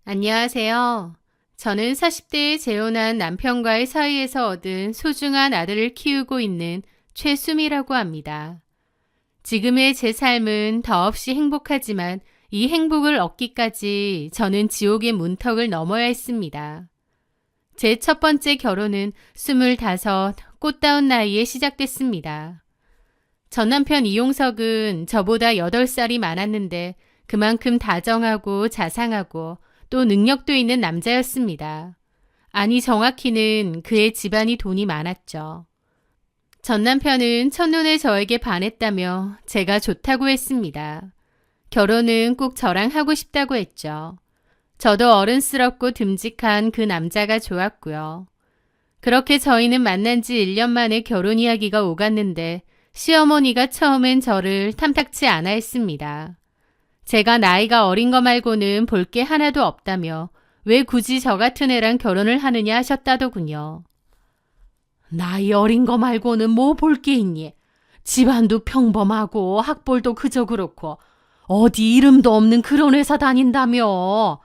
안녕하세요. 저는 40대에 재혼한 남편과의 사이에서 얻은 소중한 아들을 키우고 있는 최수미라고 합니다. 지금의 제 삶은 더없이 행복하지만 이 행복을 얻기까지 저는 지옥의 문턱을 넘어야 했습니다. 제 첫 번째 결혼은 25 꽃다운 나이에 시작됐습니다. 전 남편 이용석은 저보다 8살이 많았는데 그만큼 다정하고 자상하고 또 능력도 있는 남자였습니다. 아니 정확히는 그의 집안이 돈이 많았죠. 전 남편은 첫눈에 저에게 반했다며 제가 좋다고 했습니다. 결혼은 꼭 저랑 하고 싶다고 했죠. 저도 어른스럽고 듬직한 그 남자가 좋았고요. 그렇게 저희는 만난 지 1년 만에 결혼 이야기가 오갔는데 시어머니가 처음엔 저를 탐탁치 않아 했습니다. 제가 나이가 어린 거 말고는 볼 게 하나도 없다며 왜 굳이 저 같은 애랑 결혼을 하느냐 하셨다더군요. 나이 어린 거 말고는 뭐 볼 게 있니? 집안도 평범하고 학벌도 그저 그렇고 어디 이름도 없는 그런 회사 다닌다며.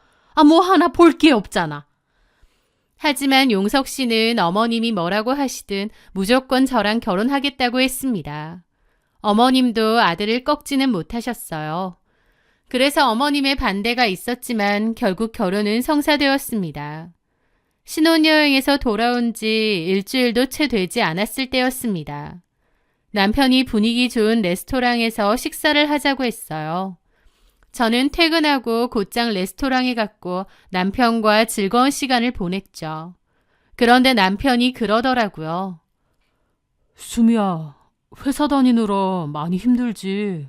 뭐 하나 볼 게 없잖아. 하지만 용석 씨는 어머님이 뭐라고 하시든 무조건 저랑 결혼하겠다고 했습니다. 어머님도 아들을 꺾지는 못하셨어요. 그래서 어머님의 반대가 있었지만 결국 결혼은 성사되었습니다. 신혼여행에서 돌아온 지 일주일도 채 되지 않았을 때였습니다. 남편이 분위기 좋은 레스토랑에서 식사를 하자고 했어요. 저는 퇴근하고 곧장 레스토랑에 갔고 남편과 즐거운 시간을 보냈죠. 그런데 남편이 그러더라고요. 수미야, 회사 다니느라 많이 힘들지?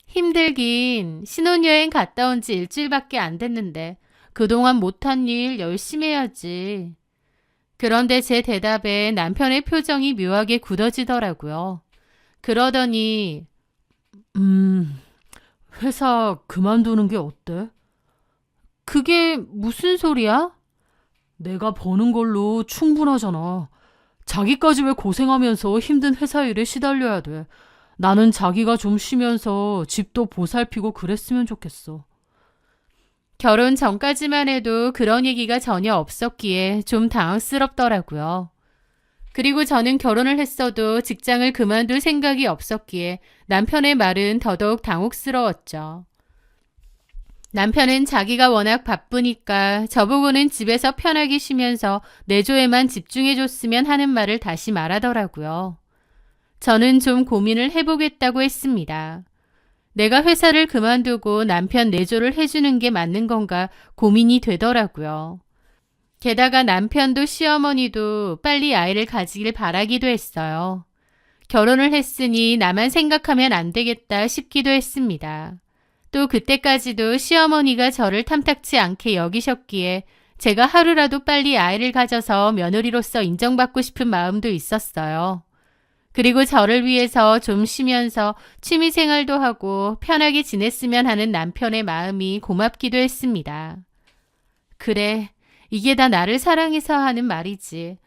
힘들긴 신혼여행 갔다 온 지 일주일밖에 안 됐는데 그동안 못한 일 열심히 해야지. 그런데 제 대답에 남편의 표정이 묘하게 굳어지더라고요. 그러더니 회사 그만두는 게 어때? 그게 무슨 소리야? 내가 버는 걸로 충분하잖아. 자기까지 왜 고생하면서 힘든 회사 일에 시달려야 돼. 나는 자기가 좀 쉬면서 집도 보살피고 그랬으면 좋겠어. 결혼 전까지만 해도 그런 얘기가 전혀 없었기에 좀 당황스럽더라고요. 그리고 저는 결혼을 했어도 직장을 그만둘 생각이 없었기에 남편의 말은 더더욱 당혹스러웠죠. 남편은 자기가 워낙 바쁘니까 저보고는 집에서 편하게 쉬면서 내조에만 집중해줬으면 하는 말을 다시 말하더라고요. 저는 좀 고민을 해보겠다고 했습니다. 내가 회사를 그만두고 남편 내조를 해주는 게 맞는 건가 고민이 되더라고요. 게다가 남편도 시어머니도 빨리 아이를 가지길 바라기도 했어요. 결혼을 했으니 나만 생각하면 안 되겠다 싶기도 했습니다. 또 그때까지도 시어머니가 저를 탐탁치 않게 여기셨기에 제가 하루라도 빨리 아이를 가져서 며느리로서 인정받고 싶은 마음도 있었어요. 그리고 저를 위해서 좀 쉬면서 취미생활도 하고 편하게 지냈으면 하는 남편의 마음이 고맙기도 했습니다. 그래, 이게 다 나를 사랑해서 하는 말이지.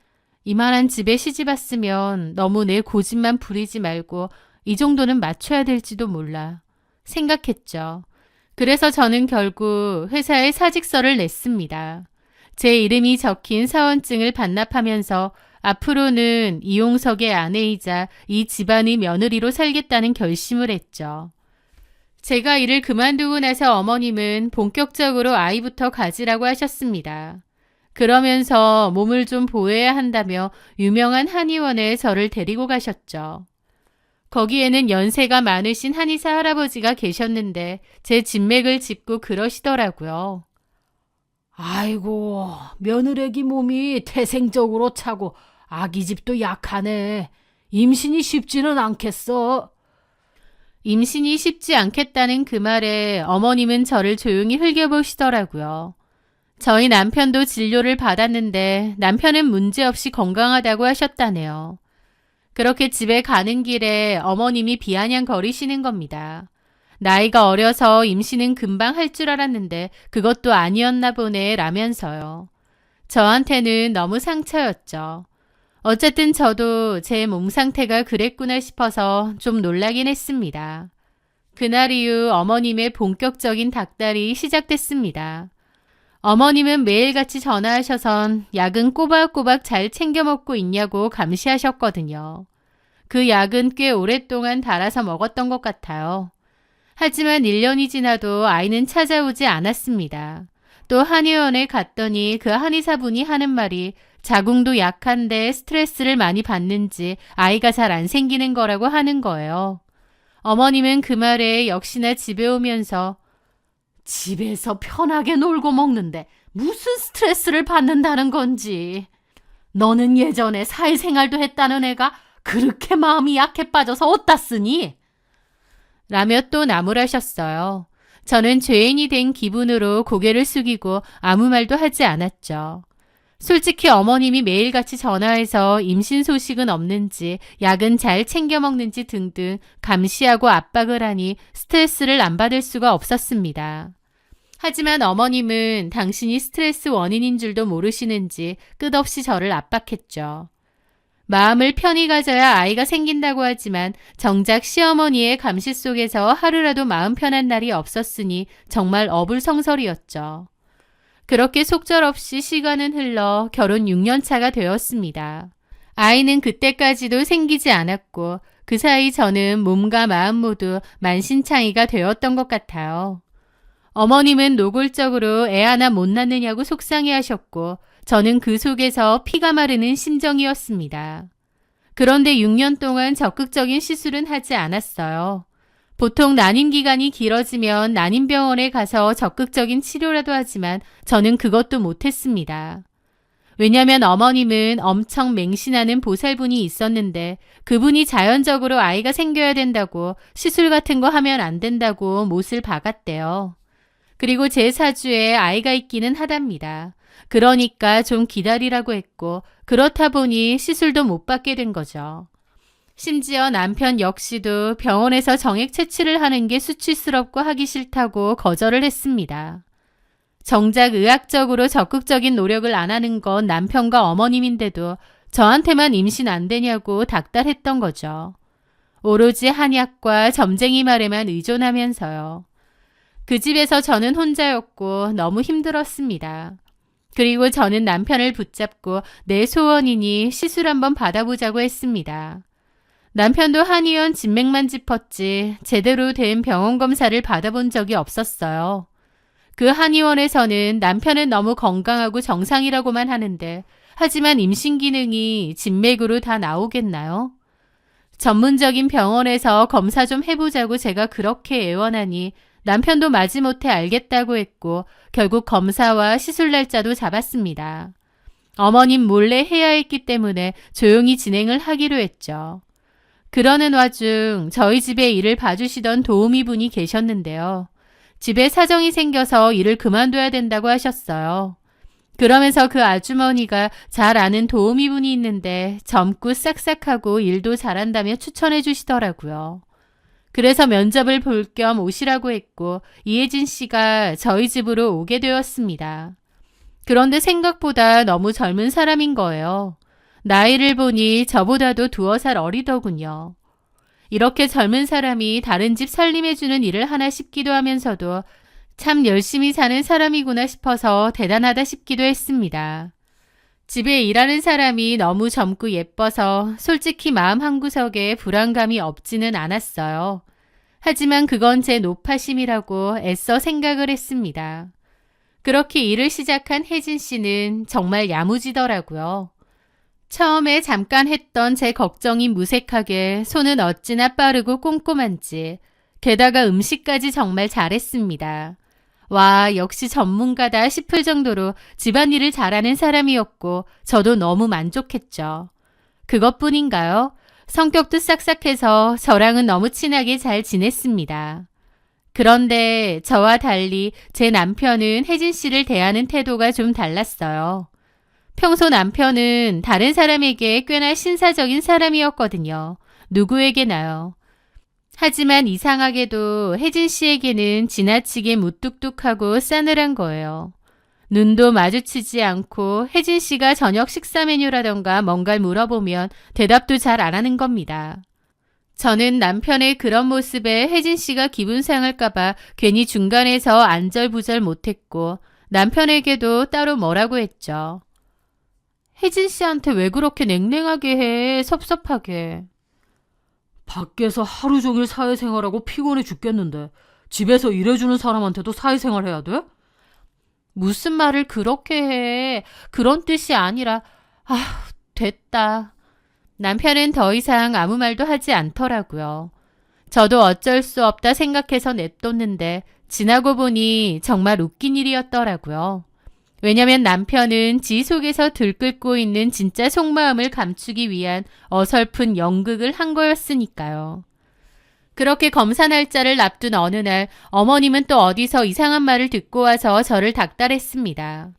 이만한 집에 시집 왔으면 너무 내 고집만 부리지 말고 이 정도는 맞춰야 될지도 몰라. 생각했죠. 그래서 저는 결국 회사에 사직서를 냈습니다. 제 이름이 적힌 사원증을 반납하면서 앞으로는 이용석의 아내이자 이 집안의 며느리로 살겠다는 결심을 했죠. 제가 일을 그만두고 나서 어머님은 본격적으로 아이부터 가지라고 하셨습니다. 그러면서 몸을 좀 보호해야 한다며 유명한 한의원에 저를 데리고 가셨죠. 거기에는 연세가 많으신 한의사 할아버지가 계셨는데 제 진맥을 짚고 그러시더라고요. 아이고, 며느래기 몸이 태생적으로 차고 아기 집도 약하네. 임신이 쉽지는 않겠어. 임신이 쉽지 않겠다는 그 말에 어머님은 저를 조용히 흘겨보시더라고요. 저희 남편도 진료를 받았는데 남편은 문제없이 건강하다고 하셨다네요. 그렇게 집에 가는 길에 어머님이 비아냥거리시는 겁니다. 나이가 어려서 임신은 금방 할 줄 알았는데 그것도 아니었나 보네 라면서요. 저한테는 너무 상처였죠. 어쨌든 저도 제 몸 상태가 그랬구나 싶어서 좀 놀라긴 했습니다. 그날 이후 어머님의 본격적인 닥달이 시작됐습니다. 어머님은 매일같이 전화하셔선 약은 꼬박꼬박 잘 챙겨 먹고 있냐고 감시하셨거든요. 그 약은 꽤 오랫동안 달아서 먹었던 것 같아요. 하지만 1년이 지나도 아이는 찾아오지 않았습니다. 또 한의원에 갔더니 그 한의사분이 하는 말이 자궁도 약한데 스트레스를 많이 받는지 아이가 잘 안 생기는 거라고 하는 거예요. 어머님은 그 말에 역시나 집에 오면서 집에서 편하게 놀고 먹는데 무슨 스트레스를 받는다는 건지. 너는 예전에 사회생활도 했다는 애가 그렇게 마음이 약해 빠져서 어디다 쓰니? 라며 또 나무라셨어요. 저는 죄인이 된 기분으로 고개를 숙이고 아무 말도 하지 않았죠. 솔직히 어머님이 매일같이 전화해서 임신 소식은 없는지, 약은 잘 챙겨 먹는지 등등 감시하고 압박을 하니 스트레스를 안 받을 수가 없었습니다. 하지만 어머님은 당신이 스트레스 원인인 줄도 모르시는지 끝없이 저를 압박했죠. 마음을 편히 가져야 아이가 생긴다고 하지만 정작 시어머니의 감시 속에서 하루라도 마음 편한 날이 없었으니 정말 어불성설이었죠. 그렇게 속절없이 시간은 흘러 결혼 6년 차가 되었습니다. 아이는 그때까지도 생기지 않았고 그 사이 저는 몸과 마음 모두 만신창이가 되었던 것 같아요. 어머님은 노골적으로 애 하나 못 낳느냐고 속상해하셨고 저는 그 속에서 피가 마르는 심정이었습니다. 그런데 6년 동안 적극적인 시술은 하지 않았어요. 보통 난임 기간이 길어지면 난임병원에 가서 적극적인 치료라도 하지만 저는 그것도 못했습니다. 왜냐하면 어머님은 엄청 맹신하는 보살분이 있었는데 그분이 자연적으로 아이가 생겨야 된다고 시술 같은 거 하면 안 된다고 못을 박았대요. 그리고 제 사주에 아이가 있기는 하답니다. 그러니까 좀 기다리라고 했고 그렇다 보니 시술도 못 받게 된 거죠. 심지어 남편 역시도 병원에서 정액 채취를 하는 게 수치스럽고 하기 싫다고 거절을 했습니다. 정작 의학적으로 적극적인 노력을 안 하는 건 남편과 어머님인데도 저한테만 임신 안 되냐고 닥달했던 거죠. 오로지 한약과 점쟁이 말에만 의존하면서요. 그 집에서 저는 혼자였고 너무 힘들었습니다. 그리고 저는 남편을 붙잡고 내 소원이니 시술 한번 받아보자고 했습니다. 남편도 한의원 진맥만 짚었지 제대로 된 병원 검사를 받아본 적이 없었어요. 그 한의원에서는 남편은 너무 건강하고 정상이라고만 하는데 하지만 임신 기능이 진맥으로 다 나오겠나요? 전문적인 병원에서 검사 좀 해보자고 제가 그렇게 애원하니 남편도 마지못해 알겠다고 했고 결국 검사와 시술 날짜도 잡았습니다. 어머님 몰래 해야 했기 때문에 조용히 진행을 하기로 했죠. 그러는 와중 저희 집에 일을 봐주시던 도우미 분이 계셨는데요. 집에 사정이 생겨서 일을 그만둬야 된다고 하셨어요. 그러면서 그 아주머니가 잘 아는 도우미 분이 있는데 젊고 싹싹하고 일도 잘한다며 추천해 주시더라고요. 그래서 면접을 볼 겸 오시라고 했고 이혜진 씨가 저희 집으로 오게 되었습니다. 그런데 생각보다 너무 젊은 사람인 거예요. 나이를 보니 저보다도 2살 어리더군요. 이렇게 젊은 사람이 다른 집 살림해주는 일을 하나 싶기도 하면서도 참 열심히 사는 사람이구나 싶어서 대단하다 싶기도 했습니다. 집에 일하는 사람이 너무 젊고 예뻐서 솔직히 마음 한구석에 불안감이 없지는 않았어요. 하지만 그건 제 노파심이라고 애써 생각을 했습니다. 그렇게 일을 시작한 혜진 씨는 정말 야무지더라고요. 처음에 잠깐 했던 제 걱정이 무색하게 손은 어찌나 빠르고 꼼꼼한지 게다가 음식까지 정말 잘했습니다. 와, 역시 전문가다 싶을 정도로 집안일을 잘하는 사람이었고 저도 너무 만족했죠. 그것뿐인가요? 성격도 싹싹해서 저랑은 너무 친하게 잘 지냈습니다. 그런데 저와 달리 제 남편은 혜진 씨를 대하는 태도가 좀 달랐어요. 평소 남편은 다른 사람에게 꽤나 신사적인 사람이었거든요. 누구에게나요. 하지만 이상하게도 혜진 씨에게는 지나치게 무뚝뚝하고 싸늘한 거예요. 눈도 마주치지 않고 혜진 씨가 저녁 식사 메뉴라던가 뭔가를 물어보면 대답도 잘 안 하는 겁니다. 저는 남편의 그런 모습에 혜진 씨가 기분 상할까봐 괜히 중간에서 안절부절 못했고 남편에게도 따로 뭐라고 했죠. 혜진 씨한테 왜 그렇게 냉랭하게 해, 섭섭하게. 밖에서 하루 종일 사회생활하고 피곤해 죽겠는데 집에서 일해주는 사람한테도 사회생활 해야 돼? 무슨 말을 그렇게 해. 그런 뜻이 아니라. 됐다. 남편은 더 이상 아무 말도 하지 않더라고요. 저도 어쩔 수 없다 생각해서 냅뒀는데 지나고 보니 정말 웃긴 일이었더라고요. 왜냐면 남편은 지 속에서 들끓고 있는 진짜 속마음을 감추기 위한 어설픈 연극을 한 거였으니까요. 그렇게 검사 날짜를 앞둔 어느 날 어머님은 또 어디서 이상한 말을 듣고 와서 저를 닥달했습니다.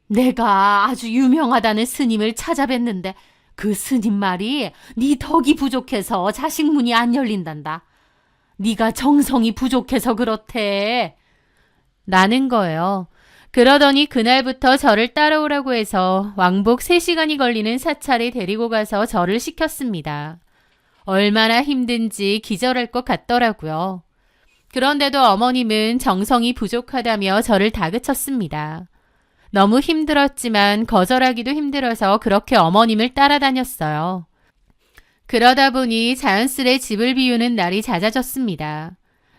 내가 아주 유명하다는 스님을 찾아뵀는데 그 스님 말이 네 덕이 부족해서 자식 문이 안 열린단다. 네가 정성이 부족해서 그렇대. 라는 거예요. 그러더니 그날부터 저를 따라오라고 해서 왕복 3시간이 걸리는 사찰에 데리고 가서 절을 시켰습니다. 얼마나 힘든지 기절할 것 같더라고요. 그런데도 어머님은 정성이 부족하다며 저를 다그쳤습니다. 너무 힘들었지만 거절하기도 힘들어서 그렇게 어머님을 따라다녔어요. 그러다 보니 자연스레 집을 비우는 날이 잦아졌습니다.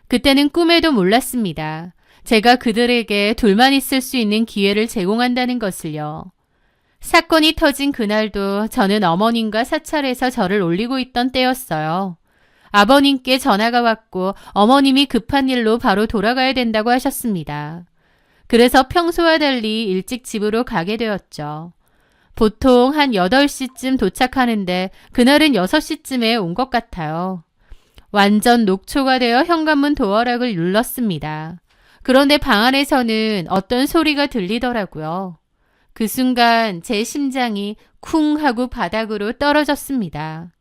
그때는 꿈에도 몰랐습니다. 제가 그들에게 둘만 있을 수 있는 기회를 제공한다는 것을요. 사건이 터진 그날도 저는 어머님과 사찰에서 저를 올리고 있던 때였어요. 아버님께 전화가 왔고 어머님이 급한 일로 바로 돌아가야 된다고 하셨습니다. 그래서 평소와 달리 일찍 집으로 가게 되었죠. 보통 한 8시쯤 도착하는데 그날은 6시쯤에 온 것 같아요. 완전 녹초가 되어 현관문 도어락을 눌렀습니다. 그런데 방 안에서는 어떤 소리가 들리더라고요. 그 순간 제 심장이 쿵 하고 바닥으로 떨어졌습니다.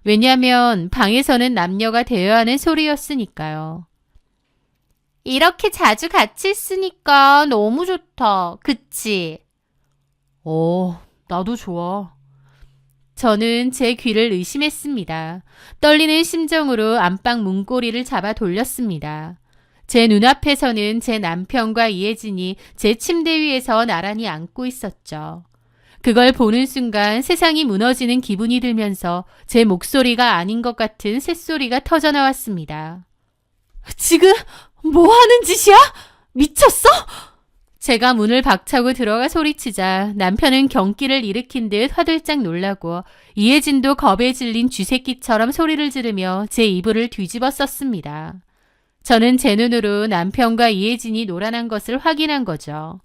왜냐하면 방에서는 남녀가 대화하는 소리였으니까요. 이렇게 자주 같이 있으니까 너무 좋다. 그치? 나도 좋아. 저는 제 귀를 의심했습니다. 떨리는 심정으로 안방 문고리를 잡아 돌렸습니다. 제 눈앞에서는 제 남편과 이혜진이 제 침대 위에서 나란히 앉고 있었죠. 그걸 보는 순간 세상이 무너지는 기분이 들면서 제 목소리가 아닌 것 같은 쇳소리가 터져나왔습니다. 지금 뭐 하는 짓이야? 미쳤어? 제가 문을 박차고 들어가 소리치자 남편은 경기를 일으킨 듯 화들짝 놀라고 이혜진도 겁에 질린 쥐새끼처럼 소리를 지르며 제 이불을 뒤집어 썼습니다. 저는 제 눈으로 남편과 이혜진이 놀아난 것을 확인한 거죠.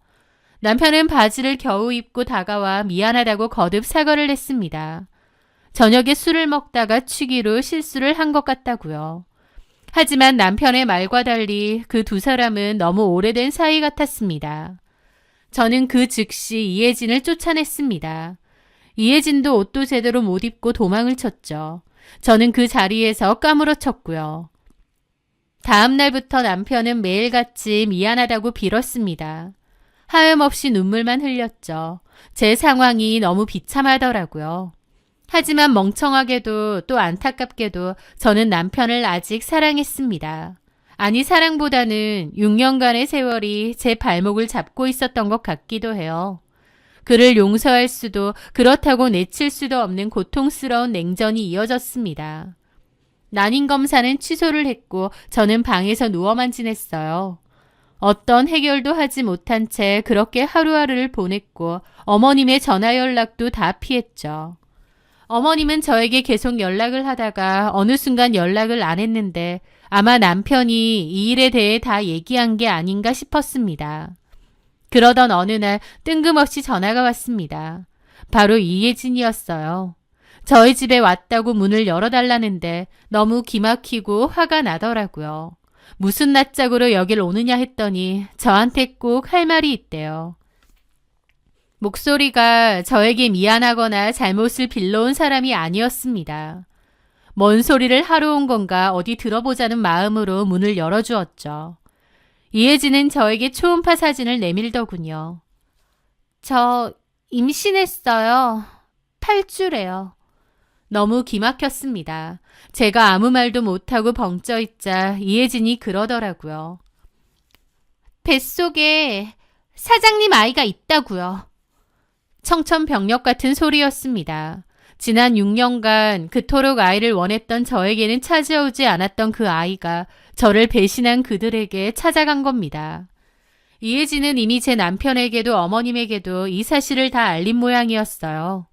남편은 바지를 겨우 입고 다가와 미안하다고 거듭 사과를 했습니다. 저녁에 술을 먹다가 취기로 실수를 한 것 같다고요. 하지만 남편의 말과 달리 그 두 사람은 너무 오래된 사이 같았습니다. 저는 그 즉시 이혜진을 쫓아냈습니다. 이혜진도 옷도 제대로 못 입고 도망을 쳤죠. 저는 그 자리에서 까무러쳤고요. 다음 날부터 남편은 매일같이 미안하다고 빌었습니다. 하염없이 눈물만 흘렸죠. 제 상황이 너무 비참하더라고요. 하지만 멍청하게도 또 안타깝게도 저는 남편을 아직 사랑했습니다. 아니 사랑보다는 6년간의 세월이 제 발목을 잡고 있었던 것 같기도 해요. 그를 용서할 수도 그렇다고 내칠 수도 없는 고통스러운 냉전이 이어졌습니다. 난임 검사는 취소를 했고 저는 방에서 누워만 지냈어요. 어떤 해결도 하지 못한 채 그렇게 하루하루를 보냈고 어머님의 전화 연락도 다 피했죠. 어머님은 저에게 계속 연락을 하다가 어느 순간 연락을 안 했는데 아마 남편이 이 일에 대해 다 얘기한 게 아닌가 싶었습니다. 그러던 어느 날 뜬금없이 전화가 왔습니다. 바로 이혜진이었어요. 저희 집에 왔다고 문을 열어달라는데 너무 기막히고 화가 나더라고요. 무슨 낯짝으로 여길 오느냐 했더니 저한테 꼭 할 말이 있대요. 목소리가 저에게 미안하거나 잘못을 빌러온 사람이 아니었습니다. 뭔 소리를 하러 온 건가 어디 들어보자는 마음으로 문을 열어주었죠. 이혜진은 저에게 초음파 사진을 내밀더군요. 저 임신했어요. 8주래요. 너무 기막혔습니다. 제가 아무 말도 못하고 벙쪄 있자 이혜진이 그러더라고요. 뱃속에 사장님 아이가 있다고요. 청천벽력 같은 소리였습니다. 지난 6년간 그토록 아이를 원했던 저에게는 찾아오지 않았던 그 아이가 저를 배신한 그들에게 찾아간 겁니다. 이혜진은 이미 제 남편에게도 어머님에게도 이 사실을 다 알린 모양이었어요.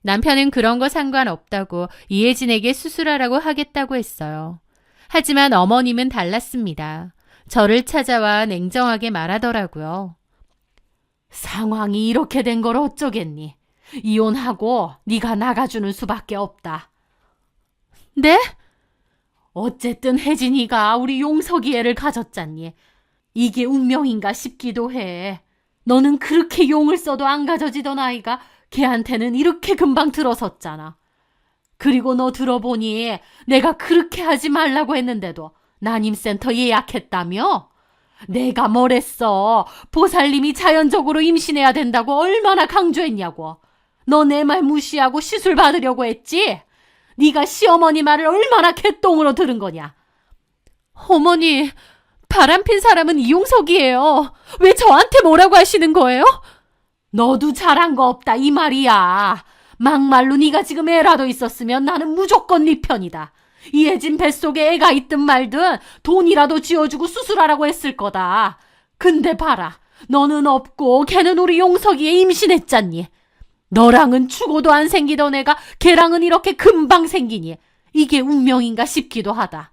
남편은 그런 거 상관없다고 이혜진에게 수술하라고 하겠다고 했어요. 하지만 어머님은 달랐습니다. 저를 찾아와 냉정하게 말하더라고요. 상황이 이렇게 된 걸 어쩌겠니? 이혼하고 네가 나가주는 수밖에 없다. 네? 어쨌든 혜진이가 우리 용석이 애를 가졌잖니. 이게 운명인가 싶기도 해. 너는 그렇게 용을 써도 안 가져지던 아이가 걔한테는 이렇게 금방 들어섰잖아. 그리고 너 들어보니 내가 그렇게 하지 말라고 했는데도 난임센터 예약했다며? 내가 뭐랬어. 보살님이 자연적으로 임신해야 된다고 얼마나 강조했냐고. 너 내 말 무시하고 시술 받으려고 했지? 네가 시어머니 말을 얼마나 개똥으로 들은 거냐. 어머니, 바람핀 사람은 이용석이에요. 왜 저한테 뭐라고 하시는 거예요? 너도 잘한 거 없다 이 말이야. 막말로 네가 지금 애라도 있었으면 나는 무조건 네 편이다. 이혜진 뱃속에 애가 있든 말든 돈이라도 쥐어주고 수술하라고 했을 거다. 근데 봐라. 너는 없고 걔는 우리 용석이에 임신했잖니. 너랑은 죽어도 안 생기던 애가 걔랑은 이렇게 금방 생기니. 이게 운명인가 싶기도 하다.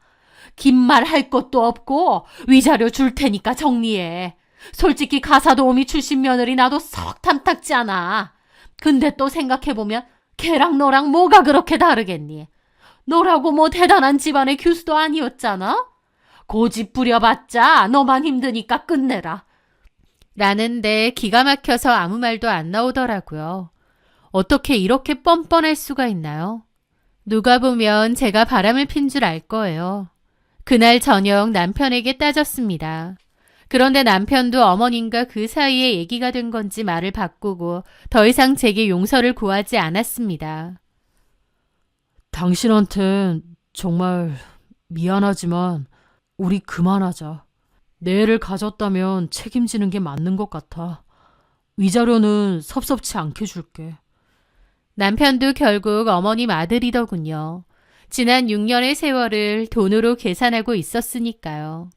긴 말 할 것도 없고 위자료 줄 테니까 정리해. 솔직히 가사도우미 출신 며느리 나도 썩 탐탁지 않아. 근데 또 생각해보면 걔랑 너랑 뭐가 그렇게 다르겠니? 너라고 뭐 대단한 집안의 교수도 아니었잖아? 고집 부려봤자 너만 힘드니까 끝내라. 라는데 기가 막혀서 아무 말도 안 나오더라고요. 어떻게 이렇게 뻔뻔할 수가 있나요? 누가 보면 제가 바람을 핀 줄 알 거예요. 그날 저녁 남편에게 따졌습니다. 그런데 남편도 어머님과 그 사이에 얘기가 된 건지 말을 바꾸고 더 이상 제게 용서를 구하지 않았습니다. 당신한텐 정말 미안하지만 우리 그만하자. 내 애를 가졌다면 책임지는 게 맞는 것 같아. 위자료는 섭섭치 않게 줄게. 남편도 결국 어머님 아들이더군요. 지난 6년의 세월을 돈으로 계산하고 있었으니까요.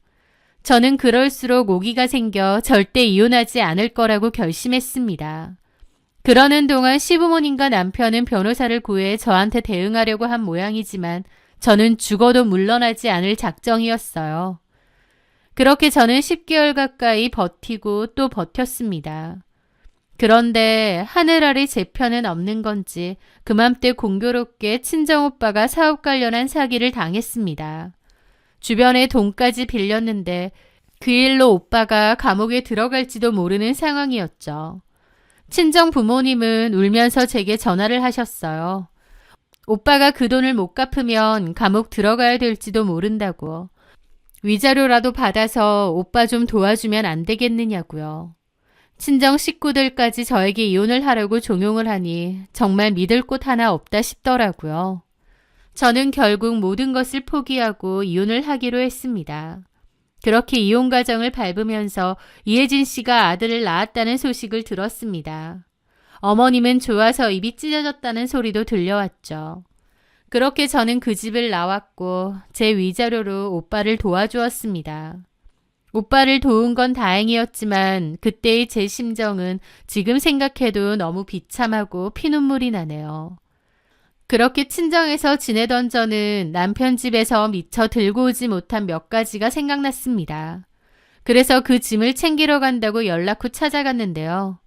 저는 그럴수록 오기가 생겨 절대 이혼하지 않을 거라고 결심했습니다. 그러는 동안 시부모님과 남편은 변호사를 구해 저한테 대응하려고 한 모양이지만 저는 죽어도 물러나지 않을 작정이었어요. 그렇게 저는 10개월 가까이 버티고 또 버텼습니다. 그런데 하늘 아래 제 편은 없는 건지 그맘때 공교롭게 친정오빠가 사업 관련한 사기를 당했습니다. 주변에 돈까지 빌렸는데 그 일로 오빠가 감옥에 들어갈지도 모르는 상황이었죠. 친정 부모님은 울면서 제게 전화를 하셨어요. 오빠가 그 돈을 못 갚으면 감옥 들어가야 될지도 모른다고. 위자료라도 받아서 오빠 좀 도와주면 안 되겠느냐고요. 친정 식구들까지 저에게 이혼을 하려고 종용을 하니 정말 믿을 곳 하나 없다 싶더라고요. 저는 결국 모든 것을 포기하고 이혼을 하기로 했습니다. 그렇게 이혼 과정을 밟으면서 이혜진 씨가 아들을 낳았다는 소식을 들었습니다. 어머님은 좋아서 입이 찢어졌다는 소리도 들려왔죠. 그렇게 저는 그 집을 나왔고 제 위자료로 오빠를 도와주었습니다. 오빠를 도운 건 다행이었지만 그때의 제 심정은 지금 생각해도 너무 비참하고 피눈물이 나네요. 그렇게 친정에서 지내던 저는 남편 집에서 미처 들고 오지 못한 몇 가지가 생각났습니다. 그래서 그 짐을 챙기러 간다고 연락 후 찾아갔는데요.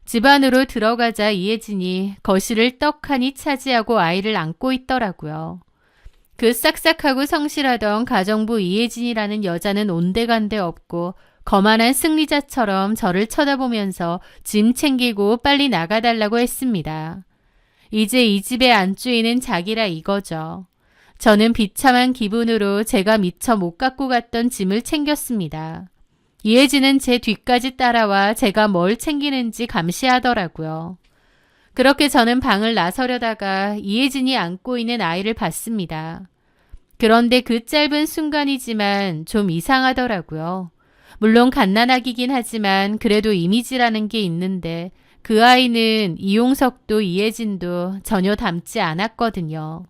집 안으로 들어가자 이혜진이 거실을 떡하니 차지하고 아이를 안고 있더라고요. 그 싹싹하고 성실하던 가정부 이혜진이라는 여자는 온데간데 없고 거만한 승리자처럼 저를 쳐다보면서 짐 챙기고 빨리 나가달라고 했습니다. 이제 이 집의 안주인은 자기라 이거죠. 저는 비참한 기분으로 제가 미처 못 갖고 갔던 짐을 챙겼습니다. 이혜진은 제 뒤까지 따라와 제가 뭘 챙기는지 감시하더라고요. 그렇게 저는 방을 나서려다가 이혜진이 안고 있는 아이를 봤습니다. 그런데 그 짧은 순간이지만 좀 이상하더라고요. 물론 갓난아기긴 하지만 그래도 이미지라는 게 있는데 그 아이는 이용석도 이혜진도 전혀 닮지 않았거든요.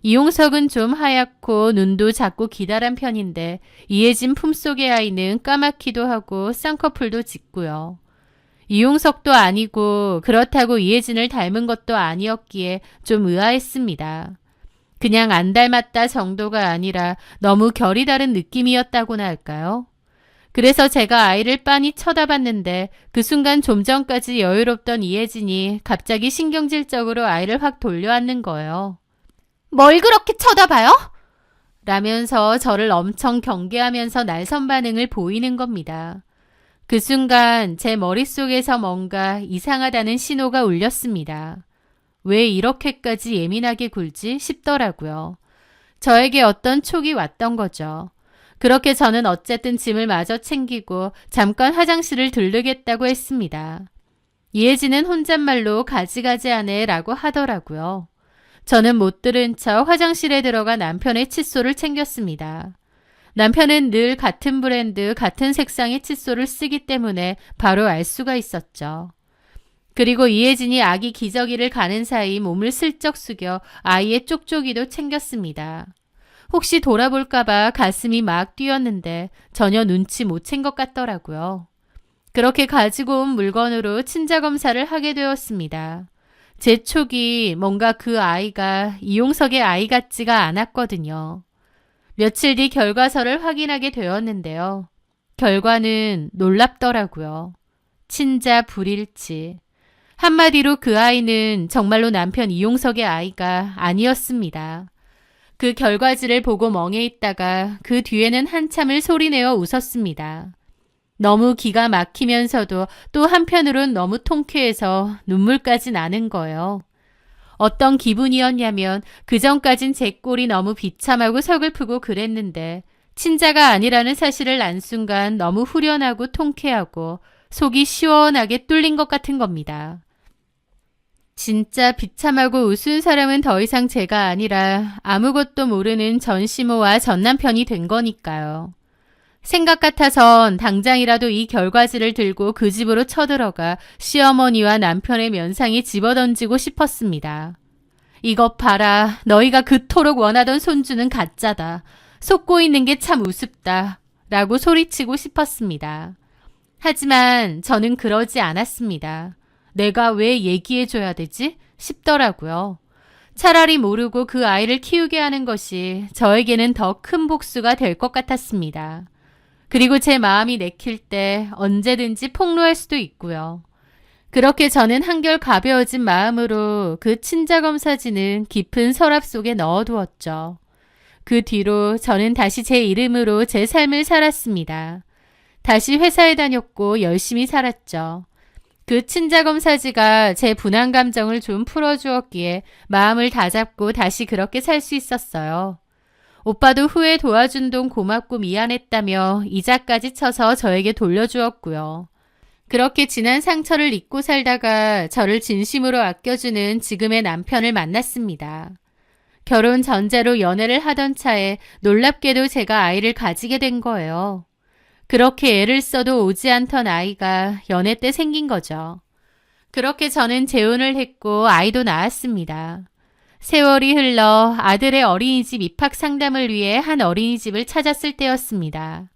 이용석은 좀 하얗고 눈도 작고 기다란 편인데 이혜진 품속의 아이는 까맣기도 하고 쌍꺼풀도 짙고요. 이용석도 아니고 그렇다고 이혜진을 닮은 것도 아니었기에 좀 의아했습니다. 그냥 안 닮았다 정도가 아니라 너무 결이 다른 느낌이었다고나 할까요? 그래서 제가 아이를 빤히 쳐다봤는데 그 순간 좀 전까지 여유롭던 이혜진이 갑자기 신경질적으로 아이를 확 돌려앉는 거예요. 뭘 그렇게 쳐다봐요? 라면서 저를 엄청 경계하면서 날선 반응을 보이는 겁니다. 그 순간 제 머릿속에서 뭔가 이상하다는 신호가 울렸습니다. 왜 이렇게까지 예민하게 굴지 싶더라고요. 저에게 어떤 촉이 왔던 거죠. 그렇게 저는 어쨌든 짐을 마저 챙기고 잠깐 화장실을 들르겠다고 했습니다. 이혜진은 혼잣말로 가지가지하네 라고 하더라고요. 저는 못 들은 척 화장실에 들어가 남편의 칫솔을 챙겼습니다. 남편은 늘 같은 브랜드, 같은 색상의 칫솔을 쓰기 때문에 바로 알 수가 있었죠. 그리고 이혜진이 아기 기저귀를 가는 사이 몸을 슬쩍 숙여 아이의 쪽쪽이도 챙겼습니다. 혹시 돌아볼까봐 가슴이 막 뛰었는데 전혀 눈치 못 챈 것 같더라고요. 그렇게 가지고 온 물건으로 친자 검사를 하게 되었습니다. 제 촉이 뭔가 그 아이가 이용석의 아이 같지가 않았거든요. 며칠 뒤 결과서를 확인하게 되었는데요. 결과는 놀랍더라고요. 친자 불일치. 한마디로 그 아이는 정말로 남편 이용석의 아이가 아니었습니다. 그 결과지를 보고 멍해 있다가 그 뒤에는 한참을 소리내어 웃었습니다. 너무 기가 막히면서도 또 한편으론 너무 통쾌해서 눈물까지 나는 거예요. 어떤 기분이었냐면 그전까진 제 꼴이 너무 비참하고 서글프고 그랬는데 친자가 아니라는 사실을 안 순간 너무 후련하고 통쾌하고 속이 시원하게 뚫린 것 같은 겁니다. 진짜 비참하고 우스운 사람은 더 이상 제가 아니라 아무것도 모르는 전시모와 전남편이 된 거니까요. 생각 같아선 당장이라도 이 결과지를 들고 그 집으로 쳐들어가 시어머니와 남편의 면상에 집어던지고 싶었습니다. 이것 봐라. 너희가 그토록 원하던 손주는 가짜다. 속고 있는 게 참 우습다. 라고 소리치고 싶었습니다. 하지만 저는 그러지 않았습니다. 내가 왜 얘기해줘야 되지? 싶더라고요. 차라리 모르고 그 아이를 키우게 하는 것이 저에게는 더 큰 복수가 될 것 같았습니다. 그리고 제 마음이 내킬 때 언제든지 폭로할 수도 있고요. 그렇게 저는 한결 가벼워진 마음으로 그 친자검 사진은 깊은 서랍 속에 넣어두었죠. 그 뒤로 저는 다시 제 이름으로 제 삶을 살았습니다. 다시 회사에 다녔고 열심히 살았죠. 그 친자검사지가 제 분한 감정을 좀 풀어주었기에 마음을 다잡고 다시 그렇게 살 수 있었어요. 오빠도 후에 도와준 돈 고맙고 미안했다며 이자까지 쳐서 저에게 돌려주었고요. 그렇게 지난 상처를 잊고 살다가 저를 진심으로 아껴주는 지금의 남편을 만났습니다. 결혼 전제로 연애를 하던 차에 놀랍게도 제가 아이를 가지게 된 거예요. 그렇게 애를 써도 오지 않던 아이가 연애 때 생긴 거죠. 그렇게 저는 재혼을 했고 아이도 낳았습니다. 세월이 흘러 아들의 어린이집 입학 상담을 위해 한 어린이집을 찾았을 때였습니다.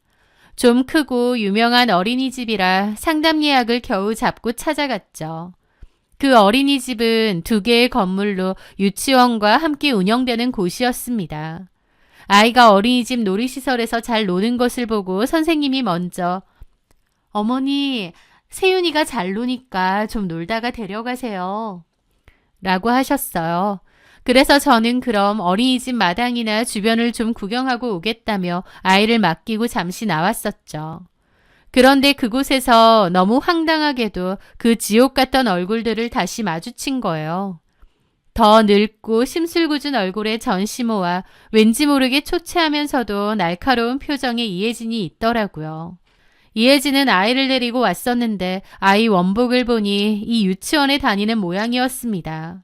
좀 크고 유명한 어린이집이라 상담 예약을 겨우 잡고 찾아갔죠. 그 어린이집은 2개의 건물로 유치원과 함께 운영되는 곳이었습니다. 아이가 어린이집 놀이시설에서 잘 노는 것을 보고 선생님이 먼저 어머니, 세윤이가 잘 노니까 좀 놀다가 데려가세요. 라고 하셨어요. 그래서 저는 그럼 어린이집 마당이나 주변을 좀 구경하고 오겠다며 아이를 맡기고 잠시 나왔었죠. 그런데 그곳에서 너무 황당하게도 그 지옥 같던 얼굴들을 다시 마주친 거예요. 더 늙고 심술궂은 얼굴의 전시모와 왠지 모르게 초췌하면서도 날카로운 표정의 이혜진이 있더라고요. 이혜진은 아이를 데리고 왔었는데 아이 원복을 보니 이 유치원에 다니는 모양이었습니다.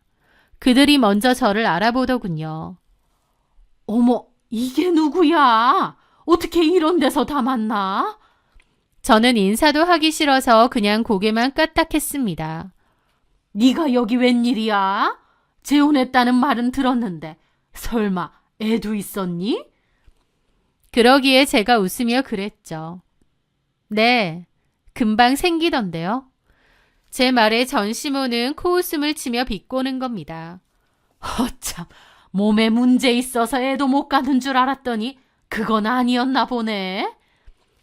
그들이 먼저 저를 알아보더군요. 어머, 이게 누구야? 어떻게 이런 데서 다 만나? 저는 인사도 하기 싫어서 그냥 고개만 까딱했습니다. 네가 여기 웬일이야? 재혼했다는 말은 들었는데 설마 애도 있었니? 그러기에 제가 웃으며 그랬죠. 네, 금방 생기던데요. 제 말에 전시모는 코웃음을 치며 비꼬는 겁니다. 허참, 몸에 문제 있어서 애도 못 가는 줄 알았더니 그건 아니었나 보네.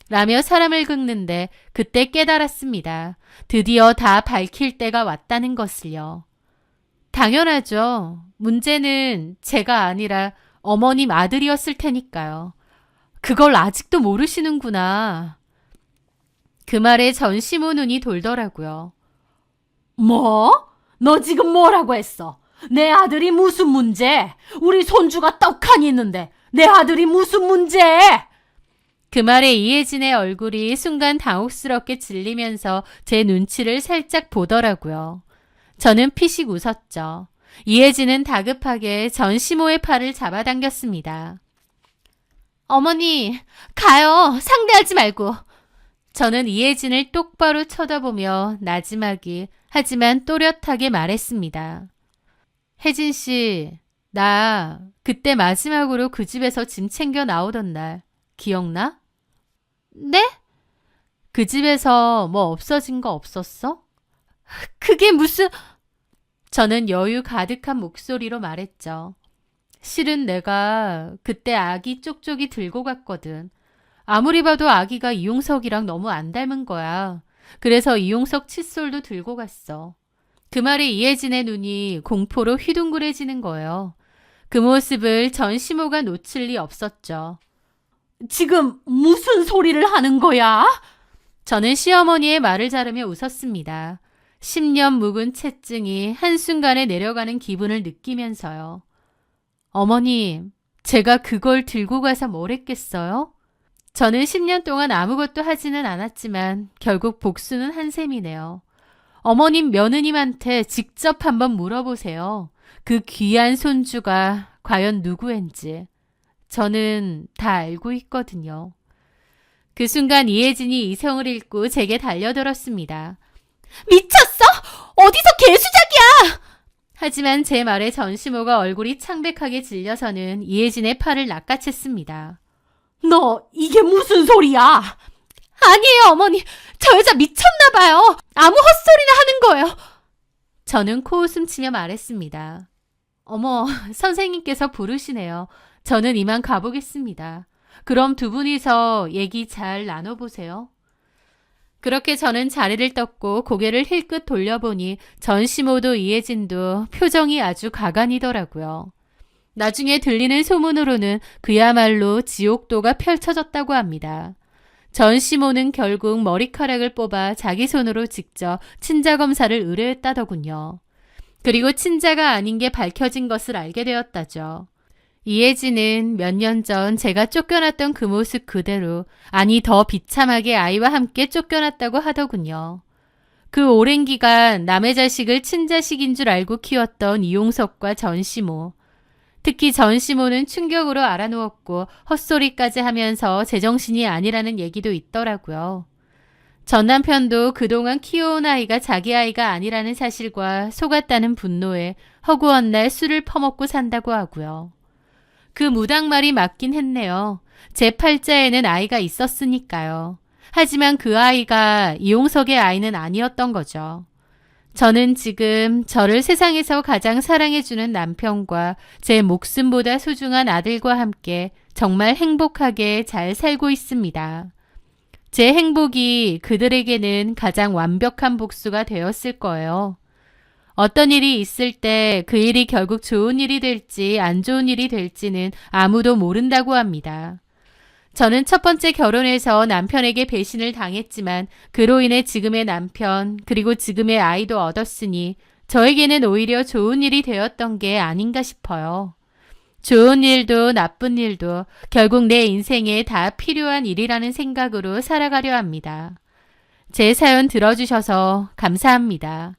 라며 사람을 긁는데 그때 깨달았습니다. 드디어 다 밝힐 때가 왔다는 것을요. 당연하죠. 문제는 제가 아니라 어머님 아들이었을 테니까요. 그걸 아직도 모르시는구나. 그 말에 전시모 눈이 돌더라고요. 뭐? 너 지금 뭐라고 했어? 내 아들이 무슨 문제? 우리 손주가 떡하니 있는데 내 아들이 무슨 문제? 그 말에 이혜진의 얼굴이 순간 당혹스럽게 질리면서 제 눈치를 살짝 보더라고요. 저는 피식 웃었죠. 이혜진은 다급하게 전시모의 팔을 잡아당겼습니다. 어머니, 가요. 상대하지 말고. 저는 이혜진을 똑바로 쳐다보며 나지막이 하지만 또렷하게 말했습니다. 혜진 씨, 나 그때 마지막으로 그 집에서 짐 챙겨 나오던 날 기억나? 네? 그 집에서 뭐 없어진 거 없었어? 그게 무슨... 저는 여유 가득한 목소리로 말했죠. 실은 내가 그때 아기 쪽쪽이 들고 갔거든. 아무리 봐도 아기가 이용석이랑 너무 안 닮은 거야. 그래서 이용석 칫솔도 들고 갔어. 그 말에 이혜진의 눈이 공포로 휘둥그레지는 거예요. 그 모습을 전시모가 놓칠 리 없었죠. 지금 무슨 소리를 하는 거야? 저는 시어머니의 말을 자르며 웃었습니다. 10년 묵은 채증이 한순간에 내려가는 기분을 느끼면서요. 어머님, 제가 그걸 들고 가서 뭘 했겠어요? 저는 10년 동안 아무것도 하지는 않았지만 결국 복수는 한 셈이네요. 어머님 며느님한테 직접 한번 물어보세요. 그 귀한 손주가 과연 누구인지. 저는 다 알고 있거든요. 그 순간 이혜진이 이성을 잃고 제게 달려들었습니다. 미쳤어? 어디서 개수작이야! 하지만 제 말에 전시모가 얼굴이 창백하게 질려서는 이혜진의 팔을 낚아챘습니다. 너 이게 무슨 소리야? 아니에요, 어머니. 저 여자 미쳤나 봐요. 아무 헛소리나 하는 거예요. 저는 코웃음 치며 말했습니다. 어머, 선생님께서 부르시네요. 저는 이만 가보겠습니다. 그럼 두 분이서 얘기 잘 나눠보세요. 그렇게 저는 자리를 떴고 고개를 힐끗 돌려보니 전시모도 이혜진도 표정이 아주 가관이더라고요. 나중에 들리는 소문으로는 그야말로 지옥도가 펼쳐졌다고 합니다. 전시모는 결국 머리카락을 뽑아 자기 손으로 직접 친자 검사를 의뢰했다더군요. 그리고 친자가 아닌 게 밝혀진 것을 알게 되었다죠. 이혜진은 몇 년 전 제가 쫓겨났던 그 모습 그대로, 아니 더 비참하게 아이와 함께 쫓겨났다고 하더군요. 그 오랜 기간 남의 자식을 친자식인 줄 알고 키웠던 이용석과 전시모. 특히 전시모는 충격으로 알아누웠고 헛소리까지 하면서 제정신이 아니라는 얘기도 있더라고요. 전 남편도 그동안 키워온 아이가 자기 아이가 아니라는 사실과 속았다는 분노에 허구한 날 술을 퍼먹고 산다고 하고요. 그 무당말이 맞긴 했네요. 제 팔자에는 아이가 있었으니까요. 하지만 그 아이가 이용석의 아이는 아니었던 거죠. 저는 지금 저를 세상에서 가장 사랑해주는 남편과 제 목숨보다 소중한 아들과 함께 정말 행복하게 잘 살고 있습니다. 제 행복이 그들에게는 가장 완벽한 복수가 되었을 거예요. 어떤 일이 있을 때 그 일이 결국 좋은 일이 될지 안 좋은 일이 될지는 아무도 모른다고 합니다. 저는 첫 번째 결혼에서 남편에게 배신을 당했지만 그로 인해 지금의 남편 그리고 지금의 아이도 얻었으니 저에게는 오히려 좋은 일이 되었던 게 아닌가 싶어요. 좋은 일도 나쁜 일도 결국 내 인생에 다 필요한 일이라는 생각으로 살아가려 합니다. 제 사연 들어주셔서 감사합니다.